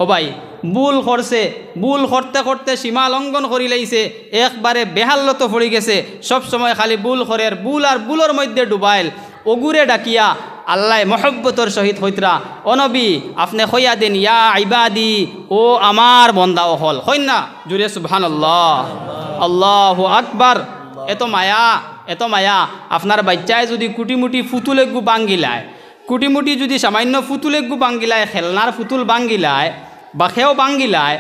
ও ভাই ভুল করছে, ভুল করতে করতে সীমা লঙ্ঘন করি লাইছে, একবারে বেহাল্লত পড়ে গেছে, সব সময় খালি ভুল করে, ভুল আর ভুলের মধ্যে ডুবাইল। ওগুরে ডাকিয়া আল্লাহ মহব্বতর সহিত হইতরা, ও নবী আপনি হইয়া দেন, ইয়া ইবাদি, ও আমার বন্দাও হল, হইন না জুড়ে সুবহানাল্লাহ, আল্লাহু আকবার। এত মায়া, এত মায়া। আপনার বাচ্চায় যদি কুটিমুটি ফুতুলে গু বাঙ্গিলায়, কুটিমুটি যদি সামান্য ফুতুলে গু বাঙ্গিলায়, খেলনার ফুতুল বাঙ্গিলায় বা খেও বাঙ্গিলায়,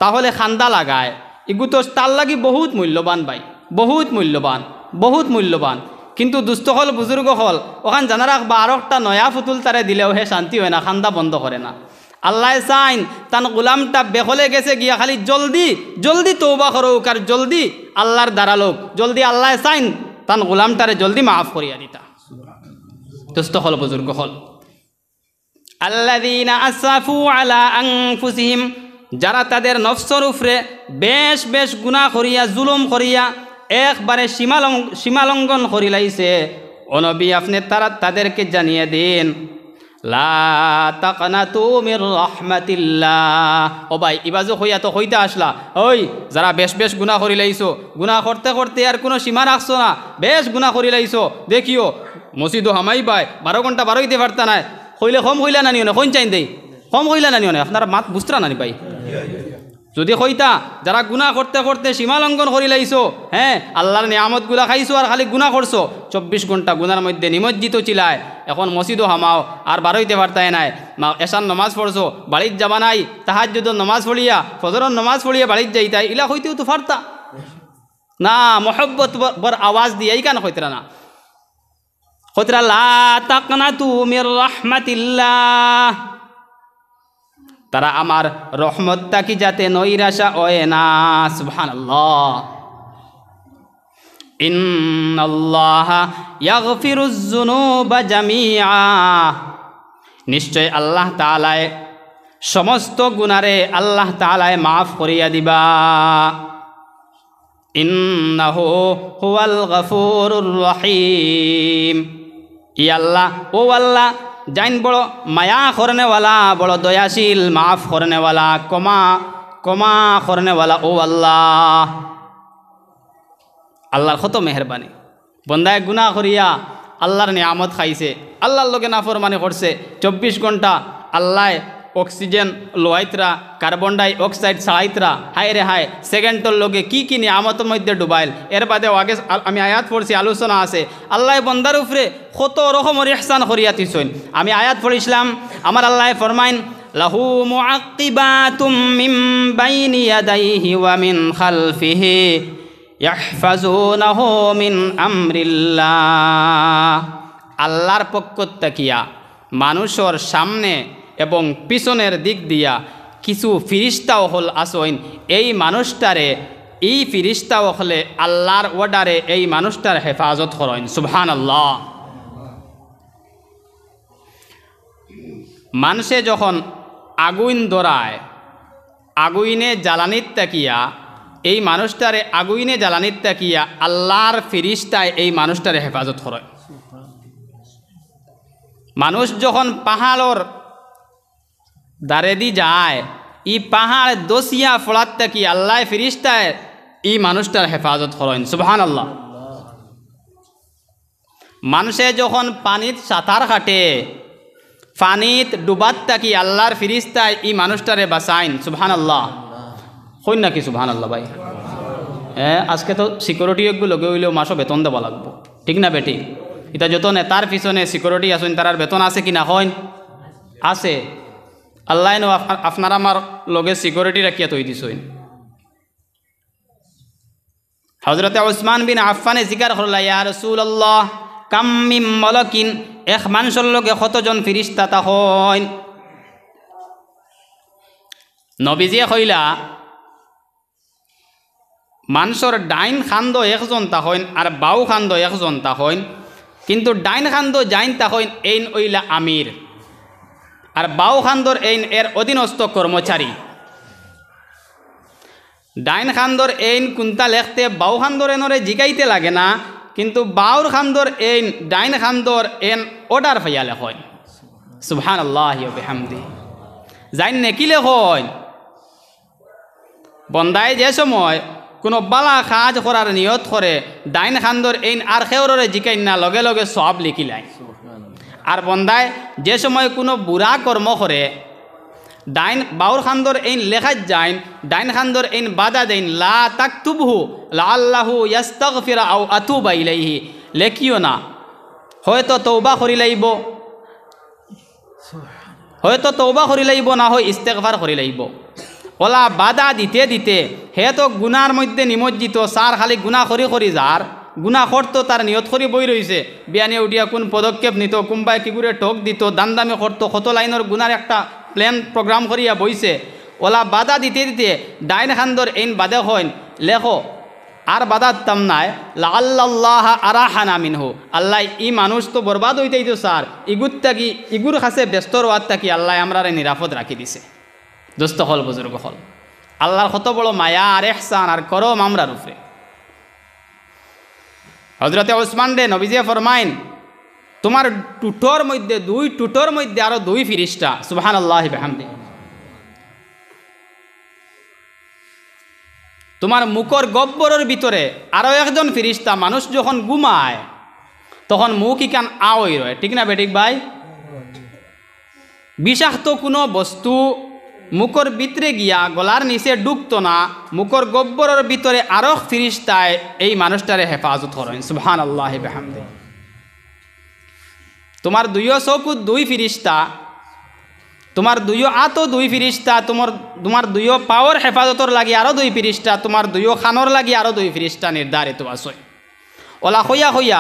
তাহলে খান্দা লাগায়। এগু তো তার লাগি বহুত মূল্যবান ভাই, বহুত মূল্যবান, বহুত মূল্যবান। কিন্তু দুস্থ হল, বুজুর্গ হল, ওখান জানা রাখবা আর একটা নয়া ফুতুল তারে দিলেও হে শান্তি হয় না, খান্দা বন্ধ করে না। আল্লাহ চাইন তান গোলামটা বেহলে গেছে গিয়া খালি জলদি জলদি তৌবা করুক আর জলদি আল্লাহর দাঁড়ালোক, জলদি আল্লাহ চাইন তান গোলামটারে জলদি মাফ করিয়া দিতা। দুস্থ হল, বুজুর্গ হল। আল্লাযীনা আসরাফু আলা আনফুসিহিম, যারা তাদের নফসর উপরে বেশ বেশ গুনাহ করিয়া, জুলুম করিয়া একবারে সীমালঙ্ঘন করি লাইছে, ও নবী আপনি তাদেরকে জানিয়ে দিন, লা তাকনাতু মির রাহমাতিল্লাহ। ও ভাই ইবাজু হইয়া তো হইতে আসলা, ওই যারা বেশ বেশ গুনাহ করি লাইছো, গুনাহ করতে করতে আর কোনো সীমা রাখছো না, বেশ গুনাহ করি লাইছো, দেখিও মসজিদও হামাই পায় 12 ঘন্টা 12 হইতে পারতা না, হইলে কম হইলা নানিও না, কোন চাইন দেই কম হইলা নানিও না, আপনারা মাত বুঝতরা নানি ভাই। যদি কইতা যারা গুনাহ করতে করতে সীমা লঙ্ঘন করি লাইছো, হ্যাঁ আল্লাহর নিয়ামতগুলা খাইছো আর খালি গুনাহ করছো, 24 ঘন্টা গুনার মধ্যে নিমজ্জিত চিলায়, এখন মসজিদও হামাও আর 12 হইতে পারতাই নাই, এশার নমাজ পড়ছো বাড়ির যাবা নাই, তাহাজ্জুদের নমাজ পড়িয়া, ফজরের নমাজ পড়িয়া বাড়ির যাইতাই, ইলা হইতেও তো পারতা না। মহব্বত বর আওয়াজ দিয়ে এই কান হইতরা না, হইতরা লা তাকনাতু মির রাহমাতিল্লাহ, তারা আমার রহমতটা কি যাতে নৈরাশা হয় না। সুবহানাল্লাহ। ইন্নাল্লাহা ইয়াগফিরুজ যুনুবা জামিআ, নিশ্চয় আল্লাহ তাআলায় সমস্ত গুনারে আল্লাহ তাআলায় মাফ করিয়া দিবা। ইন্নাহু হুয়াল গফুরুর রহিম, ই আল্লাহ, ও আল্লাহ জাইন বড় মায়া করনেওয়ালা, বড় দয়াশীল, মাফ করনেওয়ালা, কমা কমা করনেওয়ালা, ও আল্লাহ। আল্লাহর কত মেহরবানি, বন্দায় গুনাহ করিয়া আল্লাহর নিয়ামত খাইছে, আল্লাহর লগে নাফরমানি করছে, 24 ঘন্টা আল্লাহ অক্সিজেন লোয়াইতরা, কার্বন ডাই অক্সাইড ছাড়াইতরা, হায় রে হায় সেকেন্ডর লগে কি কি নিয়ামতের মধ্যে ডুবাইল। এর বাদেও আগে আমি আয়াত পড়ছি, আলোচনা আছে, আল্লাহ বন্দার উপরে কত রকমের ইহসান করিয়া দিছেন। আমি আয়াত পড়িছিলাম, আমার আল্লাহ ফরমাইন, লাহু মুআক্কিবাতুম মিন বাইনি ইয়াদাইহি ওয়া মিন খালফিহি ইয়াহফাজুনাহু মিন আমরিল্লাহ। আল্লাহর পক্ষ তাকিয়া মানুষের সামনে এবং পিছনের দিক দিয়া কিছু ফিরিস্তাও হল আসইন, এই মানুষটারে, এই ফিরিস্তাও হলে আল্লাহর ওয়ার্ডারে এই মানুষটার হেফাজত করেন। সুবহানাল্লাহ। মানুষে যখন আগুন ধরায়, আগুইনে জ্বালানিত তাকিয়া এই মানুষটারে, আগুইনে জ্বালানিত তাকিয়া আল্লাহর ফিরিস্তায় এই মানুষটারে হেফাজত করে। মানুষ যখন পাহাড়র দারে দি যায়, ই পাহাড় দোষিয়া ফোড়াত থাকি আল্লাহ ফিরিস্তায় ই মানুষটার হেফাজত করেন। সুবহানাল্লাহ। মানুষে যখন পানিত সাঁতার কাটে, পানিত ডুবাত থাকি আল্লাহর ফিরিস্তায় ই মানুষটারে বাঁচাইন। সুবহানাল্লাহ। হইন নাকি সুবহানাল্লাহ ভাই? হ্যাঁ, আজকে তো সিকিউরিটিগুলো লগে হইলেও মাসও বেতন দেওয়া লাগবো, ঠিক না বেটি? এটা যত নেতার পিছনে সিকিউরিটি আসেন, তার বেতন আছে কি না? হইন আছে। আল্লাহ নো আপনার আমার লগে সিকিউরিটি রাখিয়া তৈ দিছইন। হযরতে উসমান বিন আফফানে জিকার করলা, ইয়া রাসূলুল্লাহ কাম মিন মালাকিন, এক মানুষের লগে কতজন ফিরিস্তা তা হইন? নবীজিয়ে কইলা, মানুষের ডাইন খান্দ একজন তা হইন আর বাউ খান্দ একজন তা হইন, কিন্তু ডাইন খান্দ যাইন তা হইন এইন ওইলা আমির, আর বাউ খান্দর এইন এর অধীনস্থ কর্মচারী। ডাইন খান্দর এইন কুন্তা লেখতে বাউ খান্দর এনরে জিগাইতে লাগে না, কিন্তু বাউর খান্দর এইন ডাইন খান্দর এন অর্ডার ফাইয়া লেখয়। সুবহানাল্লাহি ওয়া বিহামদিহি। যাই নেকিলে হন বন্দায় যে সময় কোনো বালা কাজ করার নিয়ত করে ডাইন খান্দর এইন আর খেউরে জিকাই না লগে লগে সব লিখিলাই। আর বন্দায় যে সময় কোনো বুড়া কর্ম করে ডাইন বাউর খান্দর এইন লেখাত যাইন ডাইন খান্দর এইন বাধা দেন লা তাকতুবহু লাআল্লাহু ইয়াস্তাগফিরা আও আতুবা ইলাইহি লেখিও না, হয়তো তওবা করি লাইব, হয়তো তওবা করি লাইব না হয় ইস্তেগফার করি লাইব। ওলা বাধা দিতে দিতে হে তো গুনার মধ্যে নিমজ্জিত, সার খালি গুণা করি করি যার গুণা করতো তার নিয়ত করি বই রয়েছে, বিয়ানে উঠিয়া কোন পদক্ষেপ নিত, কোনবাই কি করে ঠক দিত, দামদামি করতো, কত লাইনের গুনার একটা প্ল্যান প্রোগ্রাম করিয়া বইছে। ওলা বাধা দিতে দিতে ডাইন খান্দর এইন বাদে হইন লেখো আর বাধা তাম নাই লাআল্লাল্লাহ আরাহানা মিনহু, আল্লাহ ই মানুষ তো বরবাদ হইতেই তো স্যার ইগুর থাকি ইগুর কাছে ব্যস্ত রোয়ার থাকি আল্লাহ আমরা নিরাপদ রাখি দিছে। দোস্ত হল বুজুর্গ হল আল্লাহর কত বড় মায়া আর এহসান আর করম আমরার উপরে। হজরতে ওসমান রে নবীজি ফরমাইন তোমার টুটোর মধ্যে দুই টুটোর মধ্যে আরো দুই ফিরিস্তা সুবহানাল্লাহি বিহামদিহি, তোমার মুখর গব্বরের ভিতরে আরো একজন ফিরিস্তা, মানুষ যখন ঘুমায় তখন মুখ ইকান আওই রয়, ঠিক না বেঠিক ভাই? বিষাক্ত কোনো বস্তু মুখর ভিতরে গিয়া গলার নিচে ঢুকতো না, মুখর গব্বরের ভিতরে আরো ফিরিস্তায় এই মানুষটারে হেফাজত করেন সুবহানাল্লাহি বিহামদিহি। তোমার দুইও চকুত দুই ফিরিস্তা, তোমার দুইও আতো দুই ফিরিস্তা, তোমার দুইও পাওয়ার হেফাজতর লাগি আরো দুই ফিরিস্তা, তোমার দুইও খানোর লাগি আরো দুই ফিরিস্তা নির্ধারিত আছে। ওলা হইয়া হইয়া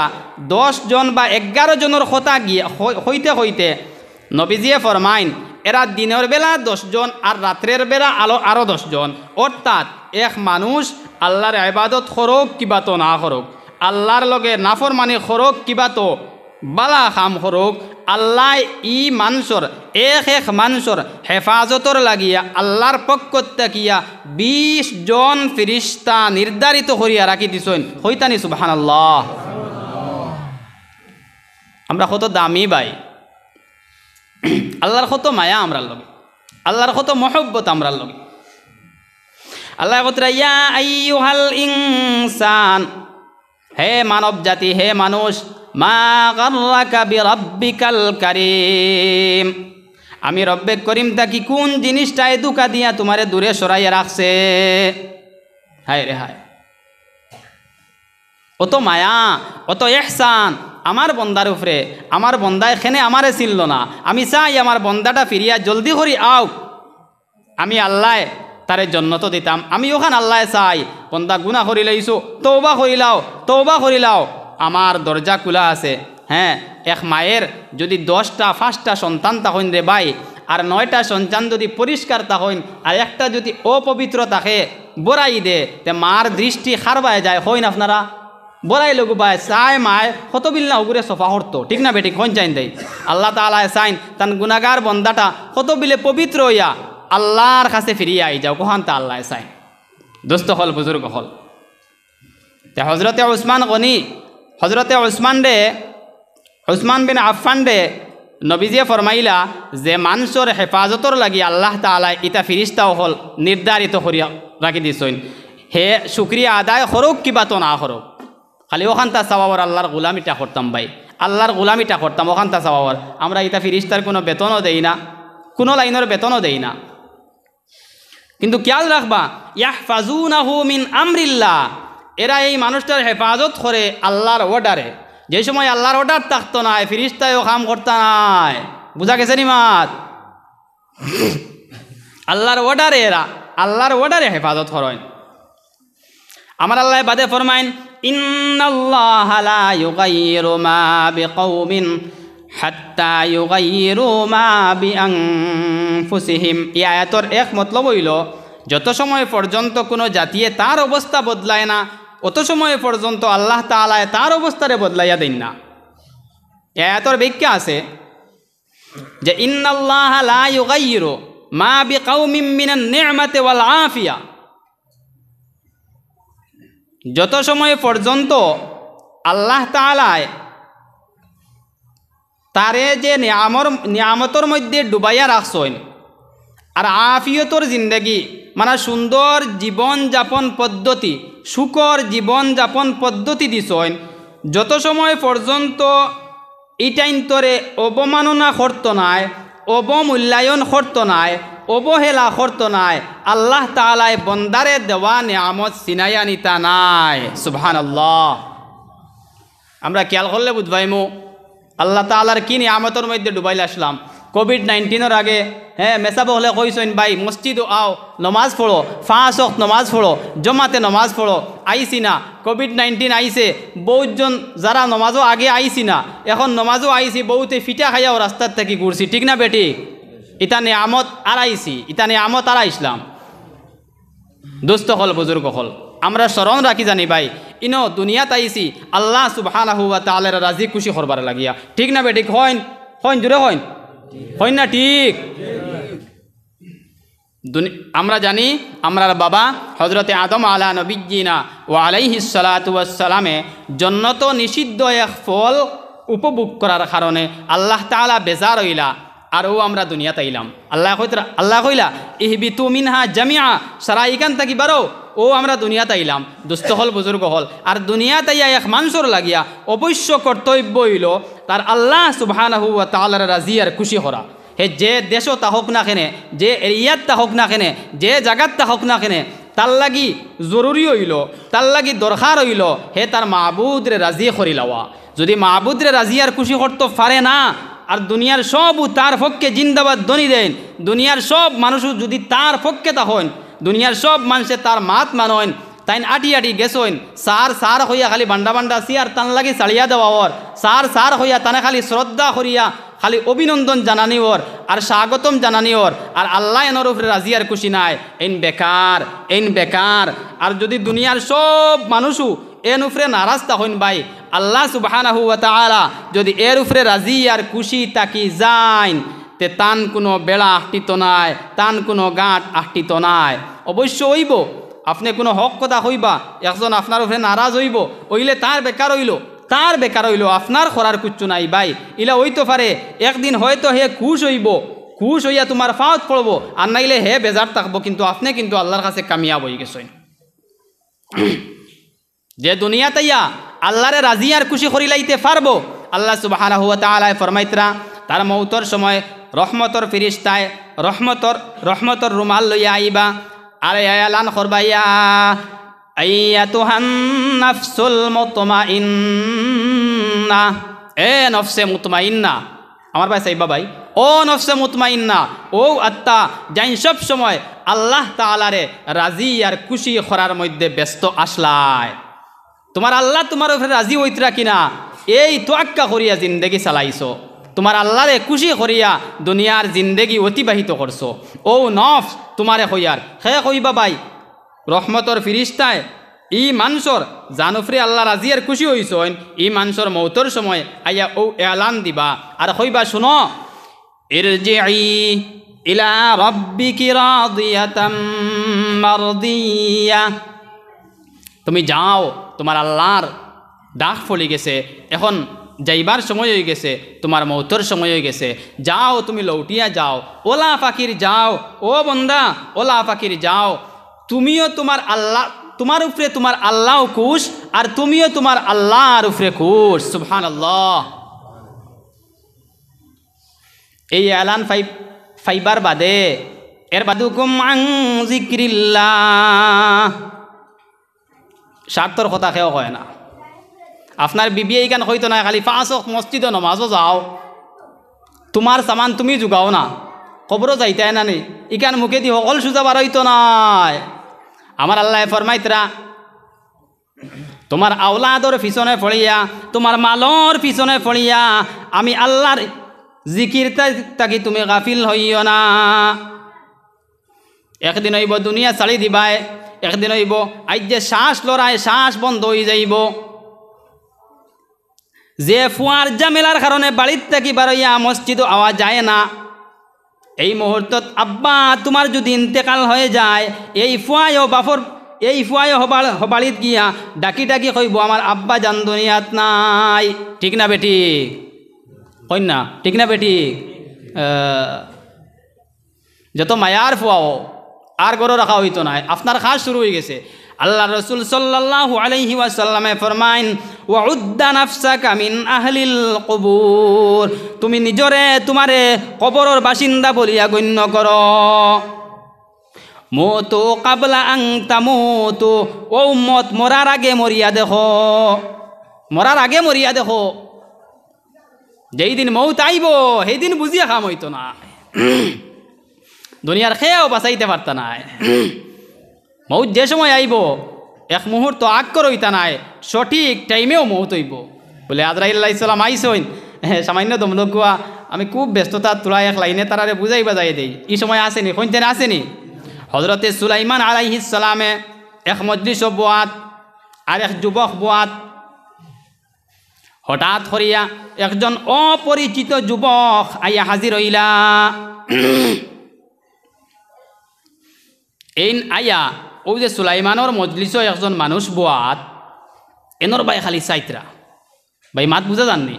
10 জন বা 11 জনের কথা গিয়া হইতে হইতে নবীজিয়ে ফরমাইন এরা দিনের বেলা 10 জন আর রাত্রের বেলা আরো 10 জন, অর্থাৎ এক মানুষ আল্লাহর ইবাদত করুক কিবা তো না করুক, আল্লাহর লগে নাফরমানি করুক কিবা তো বালা কাম করুক, আল্লাহ ই মানুষর এক মানুষর হেফাজতর লাগিয়া আল্লাহর পক্ষ থাকিয়া 20 জন ফিরিস্তা নির্ধারিত করিয়া রাখি দিছেন। হইতানি সুবহানাল্লাহ। আমরা কত দামি ভাই, আল্লাহর কত মায়া আমরার লগে, আল্লাহর কত মহব্বত আমরার লগে। আল্লাহ কতরা ইয়া আইয়ুহাল ইনসান, হে মানব জাতি, হে মানুষ, মা গাররাকা বিরাব্বিকাল কারীম, আমি রব্বে করিম তাকি কোন জিনিসটায় ধোঁকা দিয়া তোমারে দূরে সরাইয়া রাখছে। হায় রে হায়, অত মায়া অত ইহসান আমার বন্দার উপরে, আমার বন্দা এখানে আমারে চিনল না, আমি চাই আমার বন্দাটা ফিরিয়া জলদি করি আও, আমি আল্লাহ তারে জন্নত দিতাম, আমি ওখান আল্লাহ চাই বন্দা গুনাহ করি লাইছো, তওবা করিলাও, তওবা করিলাও, আমার দরজা খোলা আছে। হ্যাঁ, এক মায়ের যদি 10টা 5টা সন্তান তখন রে ভাই, আর 9টা সন্তান যদি পরিষ্কার তখন আর একটা যদি অপবিত্র থাকে বড়াই দে, তে মার দৃষ্টি খারবায় যায়, হইন আপনারা বড়াই লগু ভাই চায় মায় কত বিল্লা উগুরে সফা করতো, ঠিক না বেটি? কোন চাইন দেয় আল্লাহ তাআলা চাইন তান গুনাহগার বন্দাটা কত বিলে পবিত্র হইয়া আল্লাহর কাছে ফিরিয়ে আই যাও, কোহান তা আল্লাহ চাইন। দোস্ত হল বুজুর্গ হল তে হজরতে উসমান গনি, হজরতে উসমান বিন আফফান রে নবীজিয়ে ফরমাইলা যে মানুষের হেফাজতর লাগি আল্লাহ তাআলা ইতা ফিরিস্তাও হল নির্ধারিত করিয়া রাখি দিছেন, হে শুক্রিয়া আদায় করুক কিবা তো না করুক, খালি ওখান তা চাওয়ার আল্লাহর গোলামিটা করতাম ভাই, আল্লাহর গোলামিটা করতাম ওখান তা চাওয়ার। আমরা ইতা ফিরিস্তার কোনো বেতনও দেই না, কোনো লাইনের বেতনও দেই না, কিন্তু খেয়াল রাখবা ইয়াহফাজুনাহু মিন আমরিল্লাহ, এরা এই মানুষটার হেফাজত করে আল্লাহর অর্ডারে। যে সময় আল্লাহর অর্ডার থাকতো না ফিরিস্তায়ও কাম করতে নাই, বুঝা গেছে নি মাত? আল্লাহর অর্ডারে এরা আল্লাহর অর্ডারে হেফাজত করেন। আমার আল্লাহ বাদে ফরমাইন ইন্নাল্লাহা লা ইউগাইয়িরু মা বিকাউমিন হাত্তা ইউগাইয়িরু মা বিআনফুসিহিম। এই আয়াতর এক মতলব হইল যত সময় পর্যন্ত কোনো জাতিয়ে তার অবস্থা বদলায় না অত সময় পর্যন্ত আল্লাহ তাআলা তার অবস্থারে বদলাইয়া দেন না। এই আয়াতর ব্যাখ্যা আছে যে ইন্নাল্লাহা লা ইউগাইয়িরু মা বিকাউমিন মিনান নি'মাতি ওয়াল আফিয়া, যত সময় পর্যন্ত আল্লাহ তাআলা তারে যে নিয়ামতর মধ্যে ডুবাইয়া রাখছেন আর আফিয়তর জিন্দগি মানে সুন্দর জীবন যাপন পদ্ধতি, সুখর জীবন যাপন পদ্ধতি দিছইন, যত সময় পর্যন্ত ইটাইন্তরে অবমাননা করত নাই, অবমূল্যায়ন করত নাই, অবহেলা করত নাই, আল্লাহ তাআলায় বন্দারে দেওয়া নিয়ামত সিনাইয়া নিতা নাই। সুবহানাল্লাহ। আমরা খেয়াল করলে বুঝবাইমু আল্লাহ তাআলার কি নিয়ামতের মধ্যে ডুবাইলে আসলাম। কোভিড-19 আগে মেসাব হলে কইসইন ভাই মসজিদ আও, নমাজ পড়ো, 5 ওয়াক্ত নমাজ পড়ো, জমাতে নমাজ পড়ো। আইসি না, কোভিড-19 আইসে, বহুজন যারা নমাজও আগে আইসি না, এখন নমাজও আইসি, বহুতে ফিটা খাইয়াও রাস্তার থেকে ঘুরছি, ঠিক না বেটি? ইতা নিয়ামত আর আইসি, ইতা নিয়ামত আর আইসলাম। দোস্ত হল, বুজুর্গ হল, আমরা স্মরণ রাখি জানি ভাই, ইনো দুনিয়াত আইসি আল্লাহ সুবহানাহু ওয়া তাআলার রাজি খুশি করবার লাগিয়া, ঠিক না বেটি? হইন হইন জুড়ে হইন হইন না? ঠিক। আমরা জানি আমরার বাবা হজরতে আদম আলা নবিয়্যিনা ওয়া আলাইহিস সালাতু ওয়াস সালামে জন্নত নিষিদ্ধ এক ফল উপভোগ করার কারণে আল্লাহ তাআলা বেজার হইলা, আর ও আমরা দুনিয়াতে আইলাম। আল্লাহ কইলা ইহবিতু মিনহা জামিআ, সারা এখান থাকি বারো, ও আমরা দুনিয়াতে আইলাম। দুস্থ হল, বুজুর্গ হল, আর দুনিয়াতে আইয়া এক মানুষের লাগিয়া অবশ্য কর্তব্য হইল তার আল্লাহ সুবহানাহু ওয়া তাআলার রাজি আর খুশি করা। হে যে দেশও তা হোক না কেনে, যে এরিয়াত তা হোক না কেনে, যে জায়গাত তা হোক না কেনে, তার লাগি জরুরি হইল, তার লাগি দরকার হইল হে তার মাহবুদরে রাজি করি লওয়া। যদি মাহবুদরে রাজি আর খুশি করতে পারে না, আর দুনিয়ার সবও তার পক্ষে জিন্দাবাদ ধ্বনি দেন, দুনিয়ার সব মানুষও যদি তার পক্ষে তখন, দুনিয়ার সব মানুষে তার মাত মানন, তাইন আটি আটি গেছইন, সার সার হইয়া খালি বান্ডা বান্ডা সিয়ার তান লাগি চালিয়া দেওয়ার, সার সার হইয়া তানে খালি শ্রদ্ধা করিয়া খালি অভিনন্দন জানানি ওর আর স্বাগতম জানানি ওর, আর আল্লাহ এনর উপরে রাজি আর খুশি নাই, এইন বেকার, এইন বেকার। আর যদি দুনিয়ার সব মানুষও এন উপরে নারাজ তখন ভাই, আল্লাহ সুবহানাহু ওয়া তাআলা যদি এর উপরে রাজি আর খুশি তাকি যাইন, তে তান কোনো বেড়া আহটিত নাই, তান কোনো গাঁট আহটিত নাই। অবশ্য হইব আপনি কোনো হক কথা হইবা, একজন আপনার উপরে নারাজ হইব, হইলে তার বেকার হইল, তার বেকার হইল, আপনার করার কিচ্ছু নাই ভাই। ইলা হইতে পারে একদিন হয়তো হে খুশ হইব, খুশ হইয়া তোমার ফাওত পড়ব, আর নাইলে হে বেজার থাকবো, কিন্তু আপনি কিন্তু আল্লাহর কাছে কামিয়াব হয়ে গেছেন। যে দুনিয়াতে ইয়া আল্লাহরে রাজি আর খুশি করিলাইতে পারবো, আল্লাহ সুবহানাহু ওয়া তাআলা ফরমাইতরা তার মৌতর সময় রহমতর ফিরিস্তায় রহমতর রুমাল লইয়া আইবা, আরে এলান করবাইয়া আইয়াতুহান নাফসুল মুতমাইন্না, এ নফসে মুতমাইন্না, আমার ভাই সাইবা ভাই, ও নফসে মুতমাইন্না, ও আত্মা যাই সব সময় আল্লাহ তাআলারে রাজি আর খুশি করার মধ্যে ব্যস্ত আসলায়। তোমার আল্লাহ তোমার উপরে রাজি হইতরা কিনা এই তোয়াক্কা করিয়া জিন্দেগি চালাইছো, তোমার আল্লাহরে খুশি করিয়া দুনিয়ার জিন্দেগি অতিবাহিত করছো। ও নফস তোমারে কইয়ার হে কইবা ভাই, রহমতর ফিরিস্তায় ই মানুষর জানুফরি আল্লাহ রাজি আর খুশি হইছইন, ই মানুষর মৌতর সময় আইয়া ও এলান দিবা আর কইবা, শুনো, ইরজিই ইলা রাব্বিকি রাদিয়াতাম মারদিয়া, তুমি যাও, তোমার আল্লাহর ডাক ফলি গেছে, এখন যাইবার সময় হয়ে গেছে, তোমার মৌতর সময় হয়ে গেছে, যাও তুমি লৌটিয়া যাও, ওলা ফাকির যাও, ও বন্দা ওলা ফাকির যাও, তুমিও তোমার আল্লাহ, তোমার উপরে তোমার আল্লাহ খুশ, আর তুমিও তোমার আল্লাহর উপরে খুশ। সুবহানাল্লাহ। এই এলান ফাইবার বাদে এর বাদুকুম আন যিকরিল্লাহ, স্বার্থর কথা কেউ হয় না। আপনার বিবি এইখান হইতো না খালি 5 ওয়াক্ত মসজিদে নমাজও যাও, তোমার সামান তুমি যোগাও না, কবরও যাইতাই না নি, ইখান মুখে দি সকল সুজা বার হইতো নাই। আমার আল্লাহ ফরমাইতরা তোমার আওলাদর পিছনে পড়িয়া, তোমার মালর পিছনে পড়িয়া আমি আল্লাহর জিকির তাকি তুমি গাফিল হইও না। একদিন হইব দুনিয়া ছাড়ি দিবাই, একদিন হইব আজ যে শ্বাস লড়ায় শ্বাস বন্ধ হয়ে যাইব, যে ফুয়ার জামেলার কারণে বাড়ির থাকি বারইয়া মসজিদও আওয়া যায় না, এই মুহূর্তত আব্বা তোমার যদি ইন্তেকাল হয়ে যায়, এই ফুয়ায়ও বাফর, এই ফুয়ায়ও হবাড়িত গিয়া ডাকি ডাকি কইব আমার আব্বা জান দুনিয়াত নাই, ঠিক না বেটি? কই না ঠিক না বেটি? যত মায়ার ফুয়াও আর গরো রাখা হইতো না, আপনার খাস শুরু হয়ে গেছে। আল্লাহ রসুল সাল্লাল্লাহু আলাইহি ওয়াসাল্লামে ফরমাইন ওয়াউদ্দা নাফসাকা মিন আহলিল কুবুর, তুমি নিজরে তোমারে কবরের বাসিন্দা বলিয়া গণ্য করো। মতো কাবলা আং তামুতু, ও উম্মত মরার আগে মরিয়া দেখো, মরার আগে মরিয়া দেখো। যেই দিন মৌত আইব সেই দিন বুঝিয়া খাম হইতো না, দুনিয়ার খেয়েও বাঁচাইতে পারত না। মৌত যে সময় আইব এক মুহূর্ত আগ করে হইতা নাই, সঠিক টাইমেও মৌত হইব। বলে আজরাইল আলাইহিস সালাম আইসইন, সামান্য দমলকুয়া আমি খুব ব্যস্ততা তোলা এক লাইনে তারারে বুঝাই বাজাই দেই, এই সময় আসেনি, কোনদিন আসেনি। হজরতে সুলাইমান আলাইহিস সালামে এক মজলিস বোয়াত আর এক যুবক বোয়াত, হঠাৎ করিয়া একজন অপরিচিত যুবক আইয়া হাজির হইলা। এই আইয়া ও যে সুলাইমানোর মজলিসও একজন মানুষ বোয়াত, এনর বাই খালি সাইত্রা, ভাই মাত বুঝা যাননি,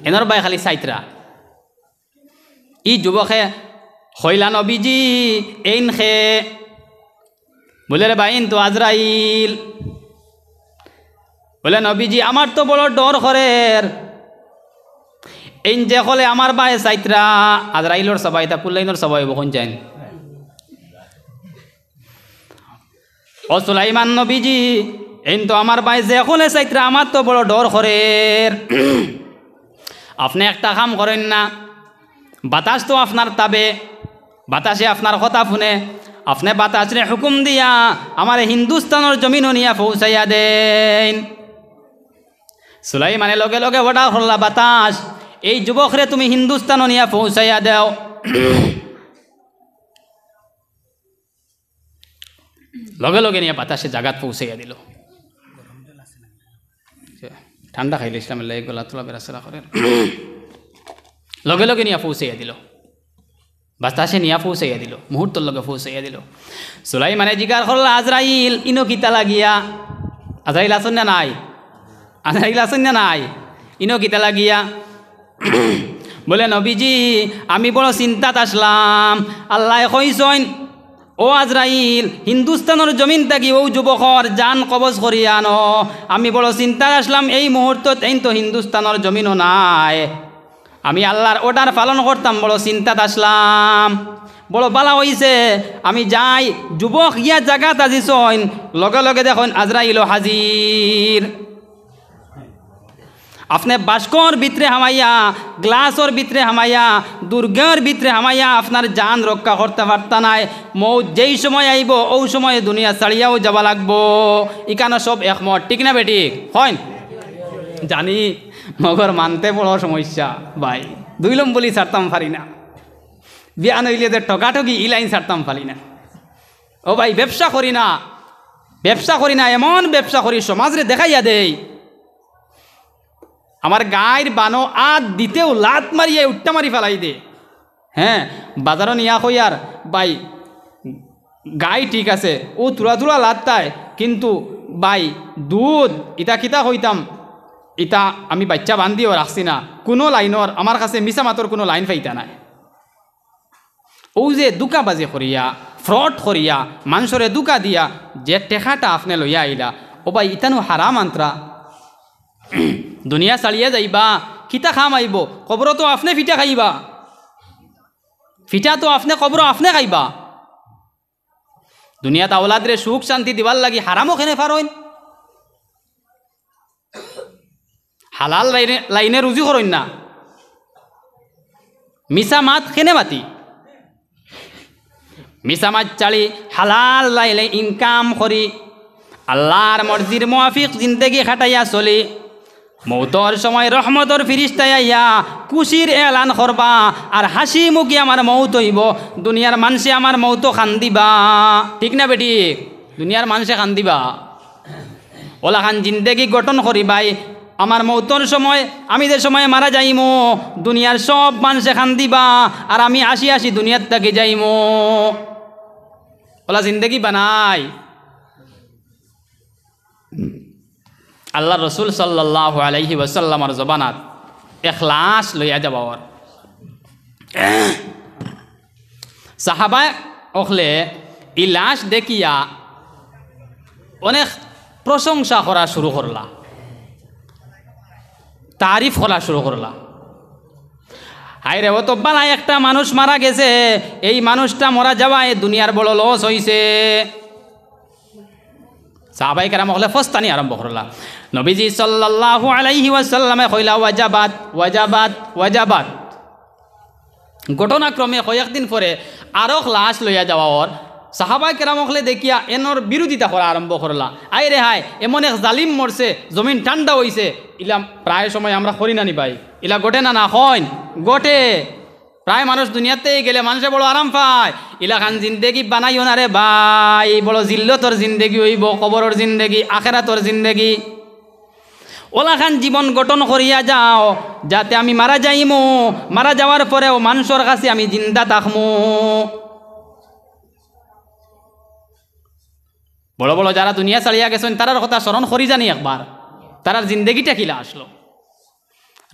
এনর বাই খালি সাইত্রা। ই যুবকে হইলা নবীজি এইন খে, বলে রে ভাই তো আজরাইল। বলে নবীজি আমার তো বড় ডর করের, এই যে হলে আমার বাই সাইত্রা। আজরাইলর সবাই তা কুল্লাইনর সবাই বখন চাইন। ও সুলাইমান নবীজি এই তো আমার বাই যে হলে সাইত্রা, আমার তো বড় ডর করের। আপনি একটা কাম করেন না, বাতাস তো আপনার তাবে, বাতাসে আপনার কথা শুনে, আপনি বাতাসরে হুকুম দিয়া আমার হিন্দুস্তানের জমিনও নিয়া পৌঁছাইয়া দেন। সুলাইমানে লগে লগে অর্ডার করলা, বাতাস এই যুবকরে তুমি হিন্দুস্তানও নিয়া পৌঁছাইয়া দাও। লগে লগে নিয়ে বাতাসে জাগাত পৌঁছাইয়া দিল। ঠান্ডা খাইলে ইসলামের লাগে গলা তোলা বেড়াচেরা করেন। লগে লগে নিয়ে পৌঁছাইয়া দিল, বাতাসে নিয়া পৌঁছাইয়া দিল, মুহূর্তর লগে পৌঁছাইয়া দিল। সুলাইমানে জিজ্ঞাসা করলা, আজরাইল ইনো কিতা লাগিয়া? আজরাইল আসন না নাই? আজরাইল আসন না নাই? ইনো কিতা লাগিয়া? বলে নবীজি আমি বড় চিন্তাত আসলাম, আল্লাহ কইসইন ও আজরাইল হিন্দুস্তানের জমিন থাকি ও যুবকর জান কবজ করিয়া আনো। আমি বড় চিন্তাত আসলাম, এই মুহূর্তত এই তো হিন্দুস্তানের জমিনও নাই, আমি আল্লাহর অর্ডার পালন করতাম, বড় চিন্তাত আসলাম। বড় বালা হইছে আমি যাই, যুবক ইয়া জায়গাত আজিছইন, লগে লগে দেখুন আজরাইল হাজির। আপনি বাস্কর ভিতরে হামাইয়া, গ্লাসর ভিতরে হামাইয়া, দুর্গের ভিতরে হামাইয়া আপনার জান রক্ষা করতে পারতা নাই। মৌত যেই সময় আইব ওই সময় দুনিয়া ছাড়িয়াও যাবা লাগবো। ইকানো সব একমত, ঠিক না বেঠিক? হয় জানি, মগর মানতে বড় সমস্যা ভাই। দুইলম বলি ছাড়তাম পারি না, বিয়া নইলে যে ঠকাঠকি ই লাইন ছাড়তাম পারি না। ও ভাই ব্যবসা করি না, ব্যবসা করি না, এমন ব্যবসা করি সমাজরে দেখাইয়া দেই। আমার গায়ের বানো আদ দিতেও লাত মারিয়ে উঠটা মারি ফেলাই দে। হ্যাঁ বাজারও নিয়া কইয়ার ভাই গাই ঠিক আছে, ও তুলা তুলা লাত্তায়, কিন্তু ভাই দুধ ইটা কিতা হইতাম, ইটা আমি বাচ্চা বান্ধিও রাখছি না। কোনো লাইনর আমার কাছে মিছা মাতর কোনো লাইন পাইতা নাই। ও যে দুকাবাজি করিয়া, ফ্রড করিয়া, মানুষরে দুকা দিয়া যে টেকাটা আপনি লইয়া আইলা, ও ভাই ইতানো হারাম আন্ত্রা। দুনিয়া চালিয়ে যাইবা, কিতা খাম আইব, কবর তো আপনি ফিটা খাইবা, ফিটা তো আপনি কবর আপনি খাইবা। দুনিয়াত আওলাদরে সুখ শান্তি দিবার লাগি হারামও খেনে পারইন, হালাল লাইনে রুজি করইন না, মিছা মাত খেনে মাতি, মিছা মাত চালি হালাল লাইলে ইনকাম করি, আল্লাহর মর্জির মুআফিক জিন্দেগি খাটাইয়া চলি। মৌতর সময় রহমতর ফিরিস্তায় আইয়া খুশির এলান করবা, আর হাসি মুখি আমার মৌত হইব। দুনিয়ার মানুষে আমার মৌত খান্দিবা, ঠিক না বেটি? দুনিয়ার মানুষে খান্দিবা, ওলা খান জিন্দেগি গঠন করিবাই। আমার মৌতর সময় আমি যে সময় মারা যাইমো, দুনিয়ার সব মানুষে খান্দিবা, আর আমি আসি আসি দুনিয়ার থেকে যাইমো। ওলা জিন্দেগি বানাই। আল্লাহ রসুল সাল্লাল্লাহু আলাইহি ওয়াসাল্লামার জবানাত এখলাস লইয়া যাবার। সাহাবা অখলে এই লাশ দেখিয়া অনেক প্রশংসা করা শুরু করলা, তারিফ করা শুরু করলা। হায় রে, ও তো বালা একটা মানুষ মারা গেছে, এই মানুষটা মরা যাওয়ায় দুনিয়ার বড় লস হইছে। সাহাবায়ে কেরাম হলে ফস্তানি আরম্ভ করলা। নবীজি সাল্লাল্লাহু আলাইহি ওয়াসাল্লামে কইলা ওয়াজাবাত ওয়াজাবাত ওয়াজাবাত। ঘটনাক্রমে কয়েকদিন পরে আরো লাশ লইয়া যাওয়ার সাহাবায়ে কেরাম হলে দেখিয়া এনর বিরোধিতা করা আরম্ভ করলা। আই রে হায়, এমন এক জালিম মরছে, জমিন ঠান্ডা হইছে। ইলা প্রায় সময় আমরা করি না নি ভাই, ইলা গোটে না না হন গোটে। প্রায় মানুষ দুনিয়াতেই গেলে মানুষে বড় আরাম পায়। ইলাখান জিন্দেগি বানাইও না রে ভাই, বড় জিল্লতর জিন্দেগি হইব, কবরের জিন্দেগি, আখেরাতর জিন্দেগি। ওলাখান জীবন গঠন করিয়া যাও, যাতে আমি মারা যাইমু, মারা যাওয়ার পরেও মানুষের কাছে আমি জিন্দা থাকমু। বড় বড় যারা দুনিয়া ছাড়িয়া গেছেন তারার কথা স্মরণ করি জানি একবার, তারার জিন্দেগিটা কিলা আসলো।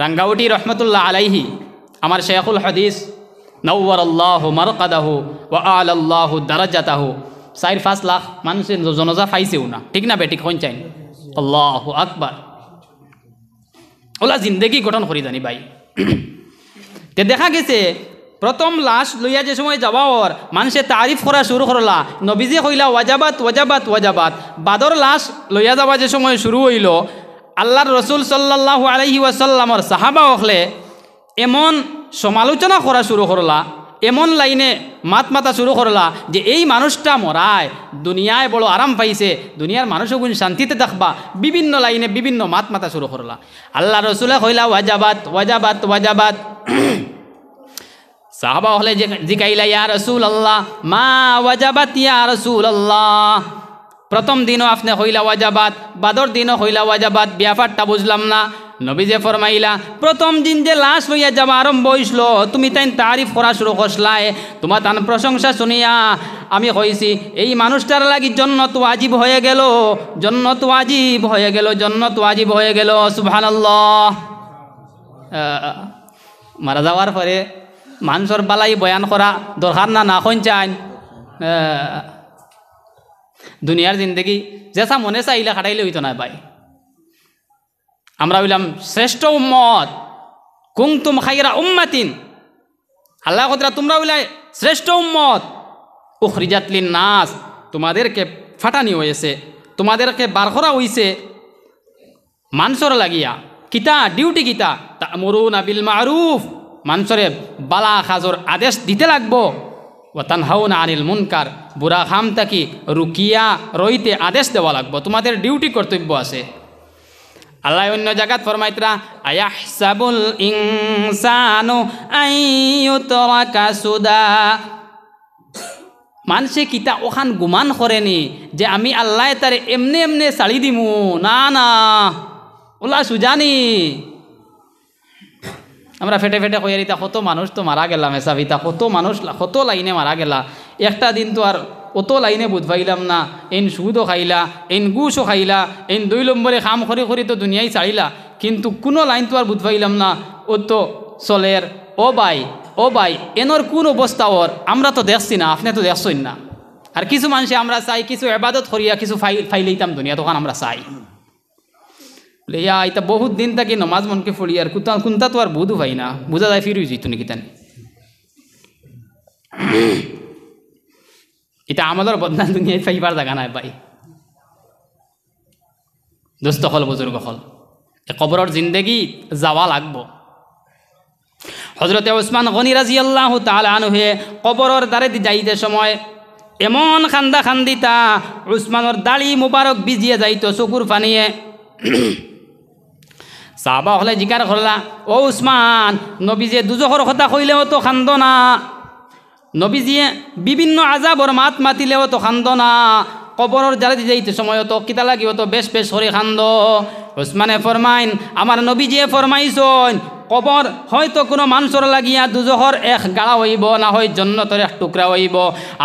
রাঙ্গাউটি রহমতুল্লাহ আলাইহি, আমার শেখুল হাদিস, নওয়ারাল্লাহু মারকাদাহু ওয়া আলাল্লাহু দারাজাতাহু, 4-5 লাখ মানুষের জনজা পাইছেও না, ঠিক না বেঠিক হন চাই? আল্লাহু আকবার। ওলা জিন্দেগি গঠন করি জানি ভাই। তে দেখা গেছে প্রথম লাশ লইয়া যে সময় যাওয়ার মানুষে তারিফ করা শুরু করলা। নবীজি কইলা ওয়াজাবাত ওয়াজাবাত ওয়াজাবাত। বাদর লাশ লইয়া যাওয়া যে সময় শুরু হইল, আল্লাহর রসুল সাল্লাল্লাহু আলাইহি ওয়াসাল্লামর সাহাবা হলে এমন সমালোচনা করা শুরু করলা, এমন লাইনে মাত মাতা শুরু করলা যে এই মানুষটা মরায় দুনিয়ায় বড় আরাম পাইছে, দুনিয়ার মানুষগুন শান্তিতে থাকবা। বিভিন্ন লাইনে বিভিন্ন মাত মাতা শুরু করলা। আল্লাহ রসুলে কইলা ওয়াজাবাত ওয়াজাবাত ওয়াজাবাত। সাহাবা হলে জিকাইলা ইয়া রাসূলুল্লাহ মা ওয়াজাবাত ইয়া রাসূলুল্লাহ। প্রথম দিনও আপনি কইলা ওয়াজাবাত, বাদর দিনও কইলা ওয়াজাবাত, ব্যাপারটা বুঝলাম না। নবীজে ফরমাইলা প্রথম দিন যে লাশ লইয়া যাওয়া আরম্ভ হইছিল, তুমি তাই তারিফ করা শুরু করছলাই, তোমার তার প্রশংসা শুনিয়া আমি কইছি এই মানুষটার লাগি জন্নত ওয়াজিব হয়ে গেল, জন্নত ওয়াজিব হয়ে গেল, জন্নত ওয়াজিব হয়ে গেল। সুবহানাল্লাহ। মারা যাওয়ার পরে মানুষের বালাই বয়ান করা দরকার না, না কইন চাই? দুনিয়ার জিন্দগি যেসা মনে চাইলে খাটাইলে হইতো না ভাই। আমরা হইলাম শ্রেষ্ঠ উম্মত, কুনতুম খায়রা উম্মাতিন। আল্লাহ কতরা তোমরা হইলে শ্রেষ্ঠ উম্মত, উখরিজাত লিন-নাস, তোমাদেরকে ফাটানি হয়েছে, তোমাদেরকে বার করা হইছে মানুষের লাগিয়া। কিতা ডিউটি কিতা? তা'মুরুনা বিল মা'রুফ, মানুষরে বালা খাজর আদেশ দিতে লাগবো। ওয়া তানহাউনা আনিল মুনকার, বুড়া খাম তাকি রুকিয়া রইতে আদেশ দেওয়া লাগবো, তোমাদের ডিউটি কর্তব্য আছে। আল্লাহ অন্য জায়গাত ফরমাইতরা আয়াহসাবুল ইনসানু আইয়ুতরাকা সুদা। মানুষে কিতা ওখান গুমান করেনি যে আমি আল্লাহ তারে এমনে এমনে ছাড়ি দিমু, না না, ওলা সুজানি। আমরা ফেটে ফেটে কইয়া দিতা কত মানুষ তো মারা গেলাম, এসাবিতা কত মানুষ কত লাইনে মারা গেলা। একটা দিন তো আর অত লাইনে বুঝবাইলাম না, এন সুদও খাইলা, এন গুসও খাইলা, এন 2 নম্বরে খাম খরি খরি তো দুনিয়ায় ছাড়িলা, কিন্তু কোনো লাইন তো আর বুঝবাইলাম না। ও তো চলের ও ভাই এনর কোন অবস্থা ওর আমরা তো দেখছি না, আপনি তো দেখছই না। আর কিছু মানুষে আমরা চাই কিছু এবাদত করিয়া কিছু ফাইলাইতাম দুনিয়া, তখন আমরা চাই ইয়া এটা বহুত দিন থাকি নমাজ মনকে ফড়ি আর কোনটা তো আর বুধু ভাই না, বুঝা যায় ফিরে যেত নাকি তানি। এটা আমাদের বদনাম দুনিয়ায় ফাইবার জায়গা নাই ভাই। দোস্ত হল বুজুর্গ হল, কবরের জিন্দেগি যাওয়া লাগবো। হযরতে ওসমান গনি রাদিয়াল্লাহু তাআলা আনহু কবরের দ্বারে যাইতে সময় এমন খান্দা খান্দিতা, উসমানের দাড়ি মুবারক ভিজিয়ে যাইত চকুর পানিয়ে। সাহাবা হলে জিকার করলা ও উসমান, নবীজে দুজখর কথা কইলেও তো খান্দ না, নবীজিয়ে বিভিন্ন আযাবর মাত মাতিলেও তো খান্দ না, কবরের জারে যাইতে সময় তো কিতা লাগিও তো বেশ বেশ করে খান্দ। উসমানে ফরমাইন আমার নবীজিয়ে ফরমাইছন কবর হয়তো কোনো মানুষের লাগিয়া দুজখর এক গাড়া হইব, না হয় জন্নতের এক টুকরা হইব।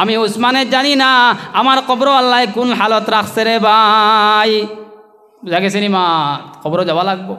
আমি উসমানে জানি না আমার কবর আল্লাহ কোন হালত রাখছে রে ভাই। বুঝা গেছে নি মা? কবর যাওয়া লাগবো।